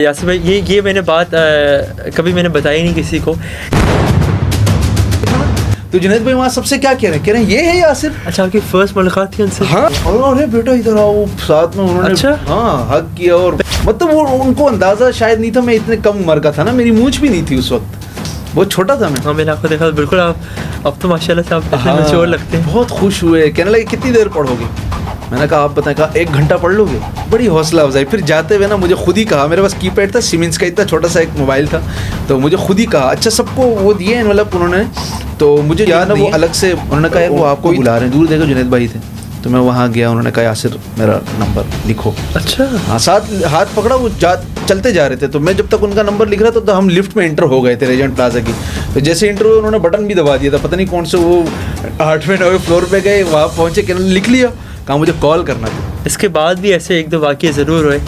یاسر بھائی یہ میں نے بات کبھی میں نے بتائی نہیں کسی کو. تو جنید بھائی وہاں سب سے کیا کہہ رہے ہیں یہ ہے یاسر. اچھا آپ کی فرسٹ ملاقات تھی ان سے؟ ہاں ارے بیٹا ادھر آؤ, ساتھ میں انہوں نے اچھا ہاں حق کیا. اور مطلب وہ ان کو اندازہ شاید نہیں تھا, میں اتنے کم عمر کا تھا نا, میری مونچھ بھی نہیں تھی اس وقت, بہت چھوٹا تھا میں. ہاں میں نے آپ کو دیکھا بالکل. آپ اب تو ماشاء اللہ سے آپ میچور لگتے ہیں. بہت خوش ہوئے, کہنے لگے کتنی دیر پڑھو گے. میں نے کہا آپ بتائیں, کہا 1 گھنٹہ پڑھ لو گے. بڑی حوصلہ افزائی. پھر جاتے ہوئے نا مجھے خود ہی کہا, میرے پاس کی پیڈ تھا سیمنس کا, اتنا چھوٹا سا ایک موبائل تھا, تو مجھے خود ہی کہا. اچھا سب کو وہ دیے انویلپ انہوں نے, تو مجھے یاد نا وہ الگ سے انہوں نے کہا وہ آپ کو بلا رہے ہیں. دور دیکھو جنید بھائی تھے, تو میں وہاں گیا, انہوں نے کہا یاسر میرا نمبر لکھو. اچھا ہاں ساتھ ہاتھ پکڑا, وہ چلتے جا رہے تھے, تو میں جب تک ان کا نمبر لکھ رہا تھا تو ہم لفٹ میں انٹر ہو گئے تھے ریجنٹ پلازا کی. تو جیسے انٹر ہوئے انہوں نے بٹن بھی دبا دیا تھا, پتہ نہیں کون سے, وہ 8ویں 9ویں فلور پہ گئے, وہاں پہنچے کہ لکھ لیا, کہا مجھے کال کرنا تھا. اس کے بعد بھی ایسے 1-2 واقعے ضرور ہوئے.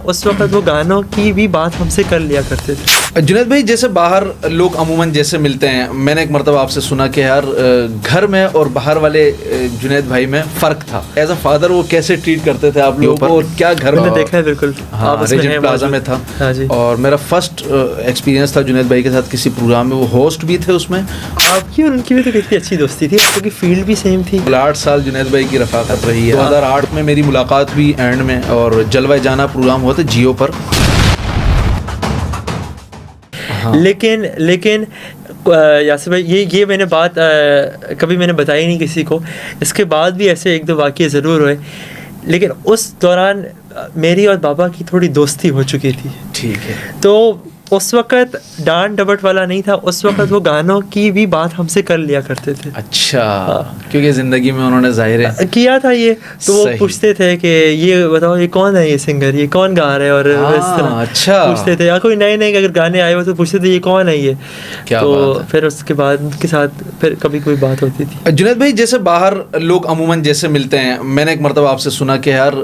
اس وقت وہ گانوں کی بھی بات ہم سے کر لیا کرتے تھے. جنید بھائی جیسے باہر لوگ عموماً جیسے ملتے ہیں, میں نے ایک مرتبہ آپ سے سنا کہ یار گھر میں اور باہر والے جنید بھائی میں فرق تھا. ایز اے فادر وہ کیسے ٹریٹ کرتے تھے آپ لوگوں کو, اور کیا گھر میں دیکھا ہے بالکل. ہاں ریجنٹ پلازا میں تھا. اور میرا فرسٹ ایکسپیرینس تھا جنید بھائی کے ساتھ کسی پروگرام میں, وہ ہوسٹ بھی تھے اس میں. آپ کی اور ان کی بھی تو کتنی اچھی دوستی تھی, آپ کی فیلڈ بھی سیم تھی. 8 سال جنید بھائی کی رفاقت رہی ہے. 2008 میں میری ملاقات ہوئی اینڈ میں, اور جلوہ جانا پروگرام ہوا تھا جیو پر. لیکن یاسر بھائی یہ میں نے بات کبھی میں نے بتائی نہیں کسی کو. اس کے بعد بھی ایسے 1-2 واقعے ضرور ہوئے, لیکن اس دوران میری اور بابا کی تھوڑی دوستی ہو چکی تھی. ٹھیک ہے. تو اس وقت ڈانٹ ڈپٹ والا نہیں تھا, اس وقت وہ گانوں کی بھی بات ہم سے کر لیا کرتے تھے. اچھا کیونکہ زندگی میں انہوں نے ظاہر کیا تھا یہ, تو وہ پوچھتے تھے کہ یہ بتاؤ یہ کون ہے, یہ سنگر یہ کون گا رہا ہے, اور اس طرح اچھا پوچھتے تھے. یا کوئی نئے اگر گانے آئے ہوئے تو پوچھتے تھے یہ کون ہے یہ. تو پھر اس کے بعد ان کے ساتھ پھر کبھی کوئی بات ہوتی تھی. جنید بھائی جیسے باہر لوگ عموماً جیسے ملتے ہیں, میں نے ایک مرتبہ آپ سے سنا کہ یار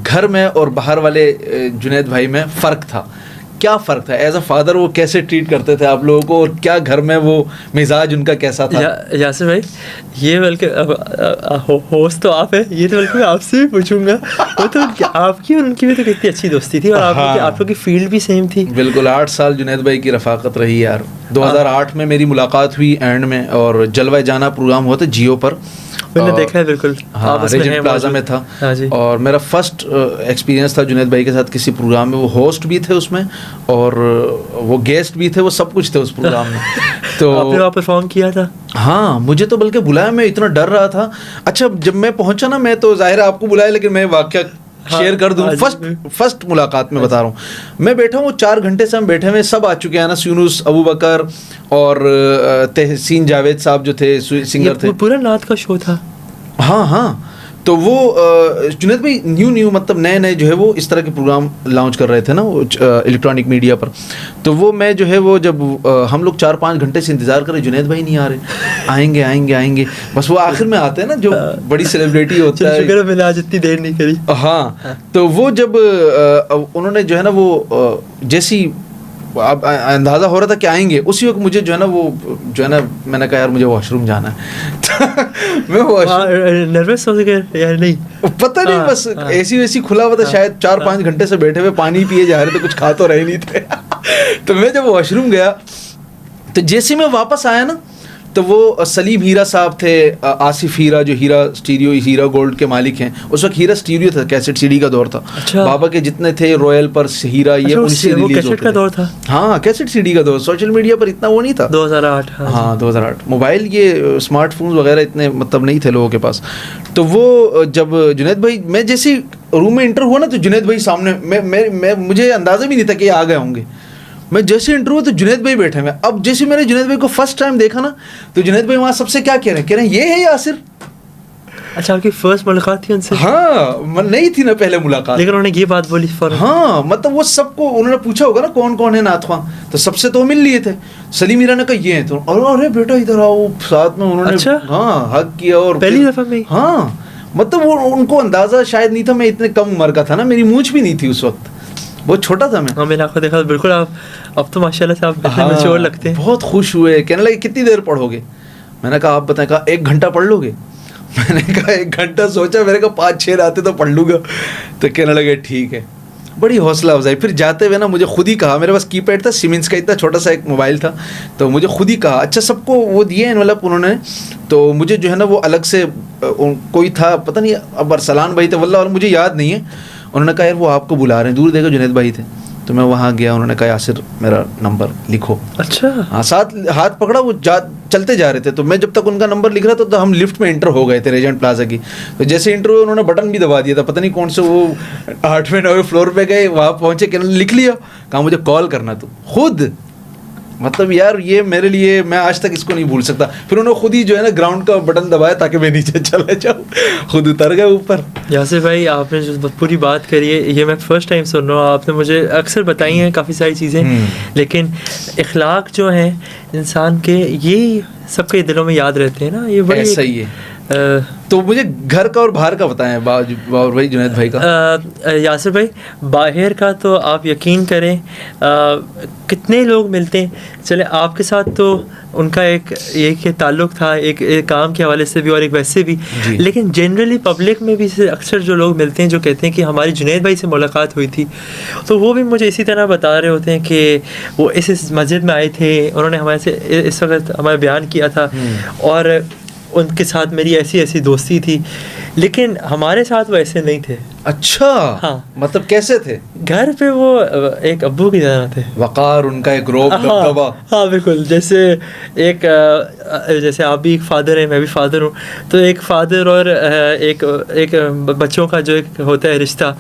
گھر میں اور باہر والے جنید بھائی میں فرق تھا. کیا فرق تھا ایز اے فادر, وہ کیسے ٹریٹ کرتے تھے آپ لوگوں کو, اور کیا گھر میں وہ مزاج ان کا کیسا تھا؟ یاسر بھائی یہ بلکہ ہوسٹ تو آپ ہیں, یہ تو بلکہ آپ سے بھی پوچھوں گا. وہ تو آپ کی اور ان کی بھی تو کتنی اچھی دوستی تھی, اور آپ لوگ کی فیلڈ بھی سیم تھی. بالکل 8 سال جنید بھائی کی رفاقت رہی یار. 2008 میں میری ملاقات ہوئی اینڈ میں, اور جلوہ جانا پروگرام ہوا تھا جیو پر. میں نے دیکھا ہے بالکل. ہاں ریجنٹ پلازا میں تھا. اور میرا فرسٹ ایکسپیرینس تھا جنید بھائی کے ساتھ کسی پروگرام میں, وہ ہوسٹ بھی تھے اس میں, اور وہ گیسٹ بھی تھے, وہ سب کچھ تھے اس پروگرام میں. تو آپ نے وہاں پرفارم کیا تھا؟ ہاں مجھے تو بلکہ بلایا, میں اتنا ڈر رہا تھا. اچھا جب میں پہنچا نا, میں تو ظاہر ہے آپ کو بلایا, لیکن میں واقعہ شیئر کر دوں. فرسٹ ملاقات میں بتا رہا ہوں, میں بیٹھا ہوں 4 گھنٹے سے ہم بیٹھے ہوئے, سب آ چکے ہیں, انس یونس, ابو بکر, اور تحسین جاوید صاحب جو تھے سنگر تھے. پورا نعت کا شو تھا. ہاں تو وہ جنید بھائی نیو مطلب نئے جو ہے وہ اس طرح کے پروگرام لانچ کر رہے تھے نا وہ الیکٹرانک میڈیا پر. تو وہ میں جو ہے وہ جب ہم لوگ 4-5 گھنٹے سے انتظار کر رہے, جنید بھائی نہیں آ رہے, آئیں گے بس وہ آخر میں آتے ہیں نا جو بڑی سیلیبریٹی ہوتا ہے. شکر ہے میں نے آج اتنی دیر نہیں کری. ہاں تو وہ جب انہوں نے جو ہے نا وہ جیسی اب اندازہ ہو رہا تھا کہ آئیں گے, اسی وقت مجھے جو ہے نا وہ جو ہے نا میں نے کہا یار مجھے واش روم جانا ہے. میں نروس ہو گیا یار, نہیں پتہ نہیں, بس ایسی ویسی کھلا ہوا تھا شاید. 4-5 گھنٹے سے بیٹھے ہوئے پانی پیے جا رہے تھے, کچھ کھا تو رہے نہیں تھے. تو میں جب واش روم گیا, تو جیسے میں واپس آیا نا, تو وہ سلیم ہیرا صاحب تھے, آصف ہیرا جو ہیرا اسٹیریو ہیرا گولڈ کے مالک ہیں. اس وقت ہیرا اسٹیریو تھا, کیسٹ سی ڈی کا دور تھا. بابا کے جتنے تھے رویل پر ہیرا, یہ ان سے ریلیز ہوتے تھے. ہاں کیسٹ سی ڈی کا دور, سوشل میڈیا پر اتنا وہ نہیں تھا. 2008 ہاں 2008 موبائل, یہ اسمارٹ فونز وغیرہ اتنے مطلب نہیں تھے لوگوں کے پاس. تو وہ جب جنید بھائی, میں جیسے روم میں انٹر ہوا نا, تو جنید بھائی سامنے, میں مجھے اندازہ بھی نہیں تھا کہ یہ آ گئے ہوں گے. میں جیسے انٹر ہوا تو جنید بھائی بیٹھے ہوئے. اب جیسے میں نے جنید بھائی کو فرسٹ ٹائم دیکھا نا, تو جنید بھائی وہاں سب سے کیا کہہ رہے ہیں یہ ہے یاسر. اچھا آپ کی فرسٹ ملاقات تھی ان سے؟ ہاں نہیں تھی نا پہلے ملاقات, لیکن انہوں نے یہ بات بولی فوراً. ہاں مطلب وہ سب کو انہوں نے پوچھا ہوگا نا کون ہے نعت خواں, تو سب سے تو مل لیے تھے. سلیم ہیرا نے کہا یہ ہیں, تو ارے بیٹا ادھر آؤ, ساتھ میں انہوں نے ہاں حق کیا. اور پہلی دفعہ میں ہاں مطلب وہ ان کو اندازہ شاید نہیں تھا, میں اتنے کم عمر کا تھا نا, میری مونچھ بھی نہیں تھی اس وقت, بہت چھوٹا تھا میں. ہاں میں نے آپ کو دیکھا بالکل. آپ اب تو ماشاء اللہ سے آپ میچور لگتے ہیں. بہت خوش ہوئے, کہنے لگے کتنی دیر پڑھو گے. میں نے کہا آپ بتائیں, کہا 1 گھنٹہ پڑھ لو گے. میں نے کہا 1 گھنٹہ, سوچا میں نے کہا 5-6 آتے تو پڑھ لوں گا. تو کہنے لگے ٹھیک ہے. بڑی حوصلہ افزائی. پھر جاتے ہوئے نا مجھے خود ہی کہا, میرے پاس کی پیڈ تھا سیمنس کا, اتنا چھوٹا سا ایک موبائل تھا, تو مجھے خود ہی کہا, اچھا سب کو وہ دیے انویلپ انہوں نے, تو مجھے جو ہے نا وہ الگ سے کوئی تھا پتہ نہیں اب ارسلان بھائی تھے واللہ, اور مجھے یاد نہیں ہے, انہوں نے کہا یار وہ آپ کو بلا رہے ہیں, دور دیکھو جنید بھائی تھے. تو میں وہاں گیا, انہوں نے کہا یاسر میرا نمبر لکھو. اچھا ہاں, ساتھ ہاتھ پکڑا, وہ چلتے جا رہے تھے, تو میں جب تک ان کا نمبر لکھ رہا تھا تو ہم لفٹ میں انٹر ہو گئے تھے ریجنٹ پلازا کی. تو جیسے انٹر ہوئے انہوں نے بٹن بھی دبا دیا تھا, پتہ نہیں کون سے, وہ 8ویں 9ویں فلور پہ گئے, وہاں پہنچے کہ لکھ لیا, کہا مجھے کال کرنا تو خود. مطلب یار یہ میرے لیے, میں آج تک اس کو نہیں بھول سکتا. پھر انہوں نے خود ہی جو ہے نا گراؤنڈ کا بٹن دبایا تاکہ میں نیچے چلا جاؤں, خود اتر گئے اوپر. یاسر بھائی آپ نے جو پوری بات کری ہے یہ میں فرسٹ ٹائم سن رہا ہوں, آپ نے مجھے اکثر بتائی ہیں کافی ساری چیزیں, لیکن اخلاق جو ہیں انسان کے یہ سب کے دلوں میں یاد رہتے ہیں نا, یہ بڑی ایسا ہی ہے. تو مجھے گھر کا اور باہر کا بتائیں باور بھائی, جنید بھائی کا. یاسر بھائی باہر کا تو آپ یقین کریں کتنے لوگ ملتے ہیں, چلے آپ کے ساتھ تو ان کا ایک تعلق تھا ایک کام کے حوالے سے بھی اور ایک ویسے بھی, لیکن جنرلی پبلک میں بھی اکثر جو لوگ ملتے ہیں جو کہتے ہیں کہ ہماری جنید بھائی سے ملاقات ہوئی تھی, تو وہ بھی مجھے اسی طرح بتا رہے ہوتے ہیں کہ وہ اس مسجد میں آئے تھے, انہوں نے ہمارے سے اس وقت ہمارا بیان کیا تھا اور ان کے ساتھ میری ایسی دوستی تھی, لیکن ہمارے ساتھ وہ ایسے نہیں تھے. اچھا, ہاں مطلب کیسے تھے؟ گھر پہ وہ ایک ابو کی طرح تھے, وقار ان کا ایک روب دبدبا. ہاں بالکل, جیسے آپ بھی ایک فادر ہیں, میں بھی فادر ہوں, تو ایک فادر اور ایک بچوں کا جو ایک ہوتا ہے رشتہ,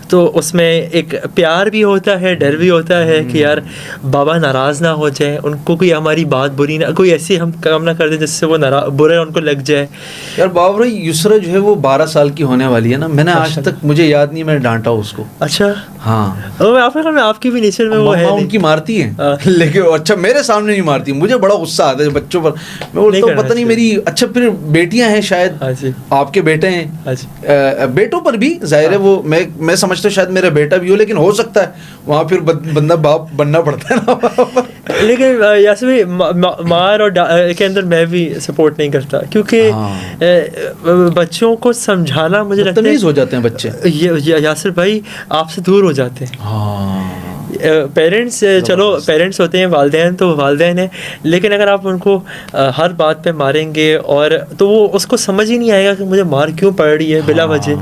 تو اس میں ایک پیار بھی ہوتا ہے, ڈر بھی ہوتا ہے کہ یار بابا ناراض نہ ہو جائے, ان کو کوئی ہماری بات بری نہ, کوئی ایسی ہم کام نہ کر دیں جس سے وہ برا ان کو لگ جائے. یار بابا یسرا جو ہے وہ 12 سال کی ہونے والی ہے نا, میں نے آج تک مجھے یاد نہیں میں نے ڈانٹا اس کو. اچھا ہاں, آپ کی بھی نیچر میں وہ ہے, ان کی مارتی ہیں لیکن اچھا میرے سامنے نہیں مارتی, مجھے بڑا غصہ آتا ہے بچوں پر. میں بولتا ہوں پتہ نہیں میری, اچھا پھر بیٹیاں ہیں شاید, آپ کے بیٹے ہیں, بیٹوں پر بھی ظاہر ہے وہ میں سمجھتا ہوں شاید میرا بیٹا بھی ہو, لیکن ہو سکتا ہے وہاں پھر بندہ باپ بننا پڑتا ہے نا. لیکن یاسر بھائی مار اور کے اندر میں بھی سپورٹ نہیں کرتا, کیونکہ بچوں کو سمجھانا مجھے لگتا ہے تمیز ہو جاتے ہیں بچے. یاسر بھائی آپ سے دور ہو جاتے ہیں. پیرنٹس چلو پیرنٹس ہوتے ہیں, والدین تو والدین ہیں, لیکن اگر آپ ان کو ہر بات پہ ماریں گے اور تو وہ اس کو سمجھ ہی نہیں آئے گا کہ مجھے مار کیوں پڑ رہی ہے بلا وجہ,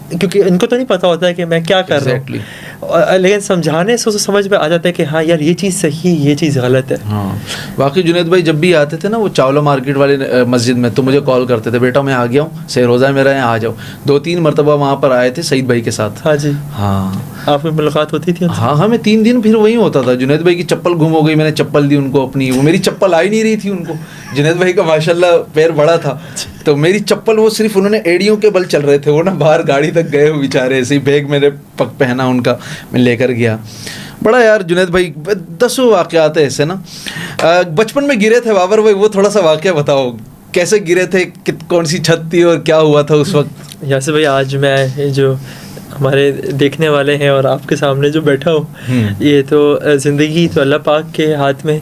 کیونکہ ان کو تو نہیں پتہ ہوتا ہے کہ میں کیا کر رہا ہوں, لیکن سمجھانے سے سمجھ میں آ جاتا ہے کہ ہاں یار یہ چیز صحیح, یہ چیز غلط ہے. ہاں باقی جنید بھائی جب بھی آتے تھے نا وہ چاولہ مارکیٹ والے مسجد میں, تو مجھے کال کرتے تھے, بیٹا میں آ گیا ہوں, سے روزہ ہے میرا, یہاں آ جاؤ. 2-3 مرتبہ وہاں پر آئے تھے سعید بھائی کے ساتھ. ہاں جی, ہاں آپ کی ملاقات ہوتی تھی؟ ہاں ہمیں 3 دن پھر وہی ہوتا تھا. جنید بھائی کی چپل گم ہو گئی, میں نے چپل دی ان کو اپنی, وہ میری چپل آ ہی نہیں رہی تھی ان کو. جنید بھائی کا ماشاءاللہ پیر بڑا تھا, تو میری چپل وہ صرف انہوں نے ایڑیوں کے بل چل رہے تھے, وہ نا باہر گاڑی تک گئے وہ بیچارے, ایسے ہی بیگ میرے پک پہنا ان کا, میں لے کر گیا. بڑا یار جنید بھائی 10 واقعات ہیں ایسے نا. بچپن میں گرے تھے بابر بھائی, وہ تھوڑا سا واقعہ بتاؤ, کیسے گرے تھے, کون سی چھت تھی اور کیا ہوا تھا اس وقت؟ یاسر بھائی آج میں جو ہمارے دیکھنے والے ہیں اور آپ کے سامنے جو بیٹھا ہوں, یہ تو زندگی تو اللہ پاک کے ہاتھ میں,